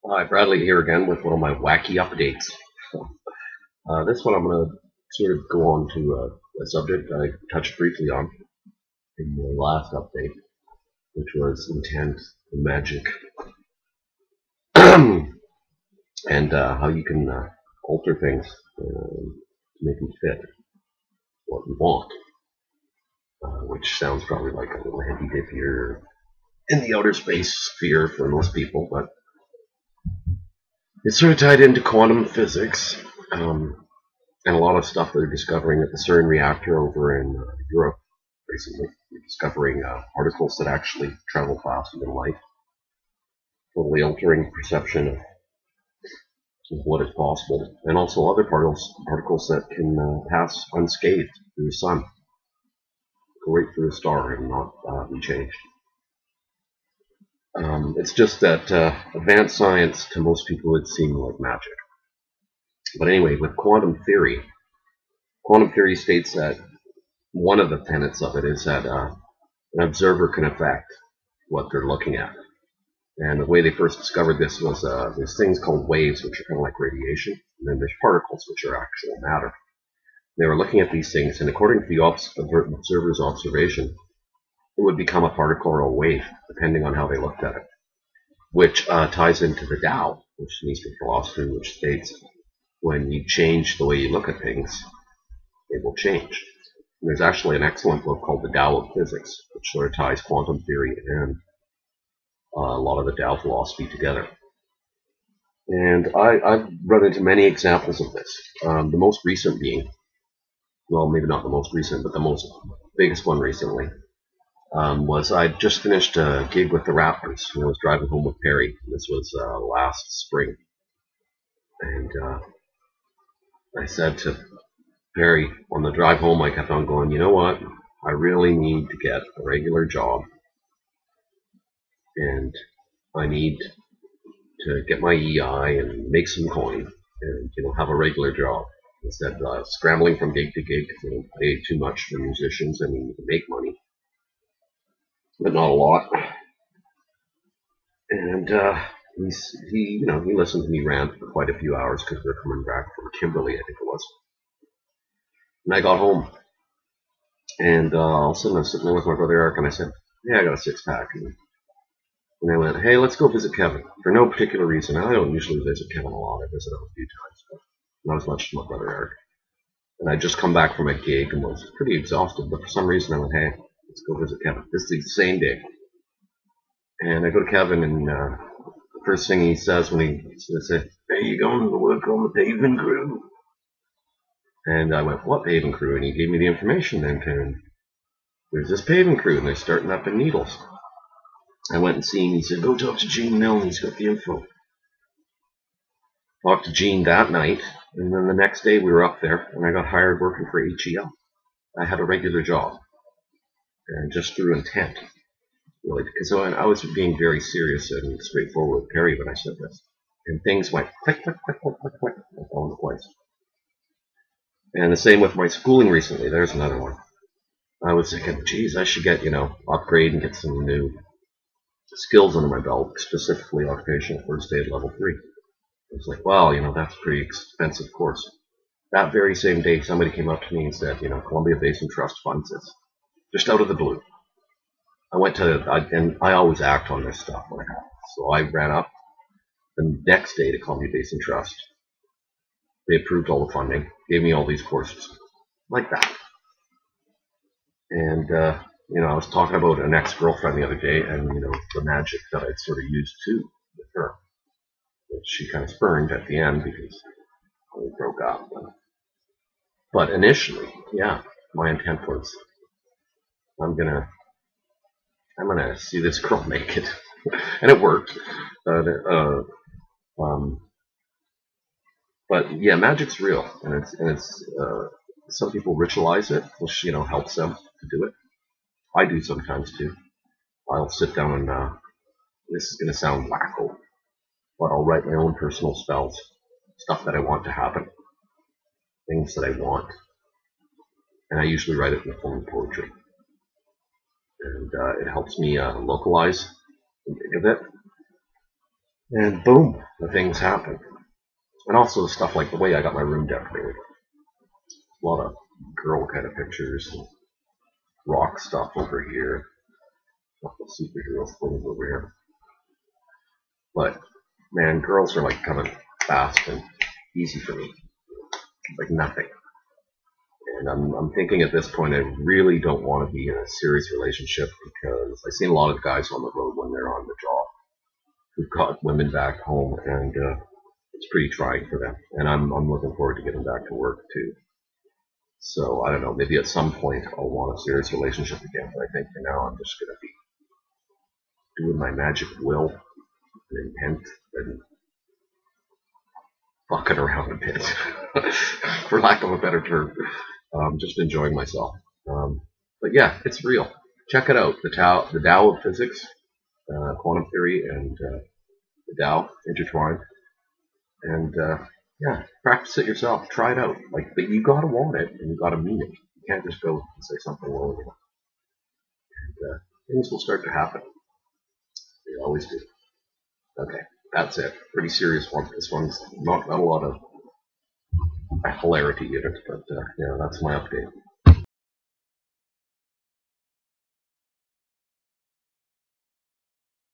Hi, Bradley here again with one of my wacky updates. This one I'm going to sort of go on to a subject I touched briefly on in the last update, which was intent and magic, and how you can alter things to make them fit what you want, which sounds probably like a little heavy dip here in the outer space sphere for most people, but it's sort of tied into quantum physics. And a lot of stuff they're discovering at the CERN reactor over in Europe recently. They're discovering particles that actually travel faster than light, totally altering perception of what is possible, and also other particles that can pass unscathed through the sun, go right through a star and not be changed. It's just that advanced science to most people would seem like magic. But anyway, with quantum theory states that one of the tenets of it is that an observer can affect what they're looking at. And the way they first discovered this was there's things called waves, which are kind of like radiation, and then there's particles, which are actual matter. They were looking at these things, and according to the observer's observation, it would become a particle or a wave, depending on how they looked at it, which ties into the Tao, which is an Eastern philosophy, which states when you change the way you look at things, it will change. And there's actually an excellent book called The Tao of Physics, which sort of ties quantum theory and a lot of the Tao philosophy together. And I've run into many examples of this. The most recent being, well, maybe not the most recent, but the most biggest one recently, was I just finished a gig with the Raptors, and I was driving home with Perry. This was last spring. And I said to Perry, on the drive home, I kept on going, you know what? I really need to get a regular job, and I need to get my EI and make some coin and have a regular job instead of scrambling from gig to gig because they don't pay too much for musicians. I mean, you can make money, but not a lot. And he listened to me rant for quite a few hours because we were coming back from Kimberley, I think it was. And I got home, and all of a sudden I was sitting there with my brother Eric, and I said, "Yeah, I got a six-pack." And I went, "Hey, let's go visit Kevin." For no particular reason. I don't usually visit Kevin a lot. I visit him a few times, but not as much as my brother Eric. And I'd just come back from a gig and was pretty exhausted, but for some reason I went, "Hey, let's go visit Kevin." This is the same day. And I go to Kevin, and the first thing he says when he says, "Hey, you going to work on the paving crew?" And I went, "What paving crew?" And he gave me the information then. And there's this paving crew, and they're starting up in Needles. I went and seen him. He said, "Go talk to Gene Milne. He's got the info." Talked to Gene that night, and then the next day we were up there, and I got hired working for HEL. I had a regular job, and just through intent, really, because I was being very serious and straightforward with Perry when I said this, and things went click, click, click, click, click, click, all in place. And the same with my schooling recently. There's another one. I was thinking, geez, I should get, upgrade and get some new skills under my belt, specifically occupational first aid level 3. I was like, wow, that's a pretty expensive course. That very same day, somebody came up to me and said, Columbia Basin Trust funds this, just out of the blue. And I always act on this stuff when it happens. So I ran up the next day to Columbia Basin Trust. They approved all the funding, gave me all these courses, like that. And, I was talking about an ex-girlfriend the other day, and, the magic that I'd sort of used too with her, which she kind of spurned at the end because we broke up. But initially, yeah, my intent was, I'm gonna see this girl make it, and it worked. But yeah, magic's real, and it's some people ritualize it, which helps them to do it. I do sometimes too. I'll sit down and this is gonna sound wacko, but I'll write my own personal spells, stuff that I want to happen, things that I want, and I usually write it in the form of poetry. And it helps me localize and think of it. And boom, the things happen. And also stuff like the way I got my room decorated. A lot of girl kind of pictures and rock stuff over here. A couple of superhero things over here. But man, girls are like coming fast and easy for me. Like nothing. And I'm thinking at this point, I really don't want to be in a serious relationship because I've seen a lot of guys on the road when they're on the job who've got women back home, and it's pretty trying for them. And I'm looking forward to getting back to work too. So I don't know, maybe at some point I'll want a serious relationship again. But I think for now I'm just gonna be doing my magic will and intent and fucking around a bit, for lack of a better term. Just enjoying myself. But yeah, it's real. Check it out. The Tao of physics, quantum theory, and the Tao intertwined. And yeah, practice it yourself. Try it out. Like, but you gotta want it, and you gotta mean it. You can't just go and say something wrong. And things will start to happen. They always do. Okay, that's it. Pretty serious one. This one's not a lot of hilarity in it, but yeah, that's my update.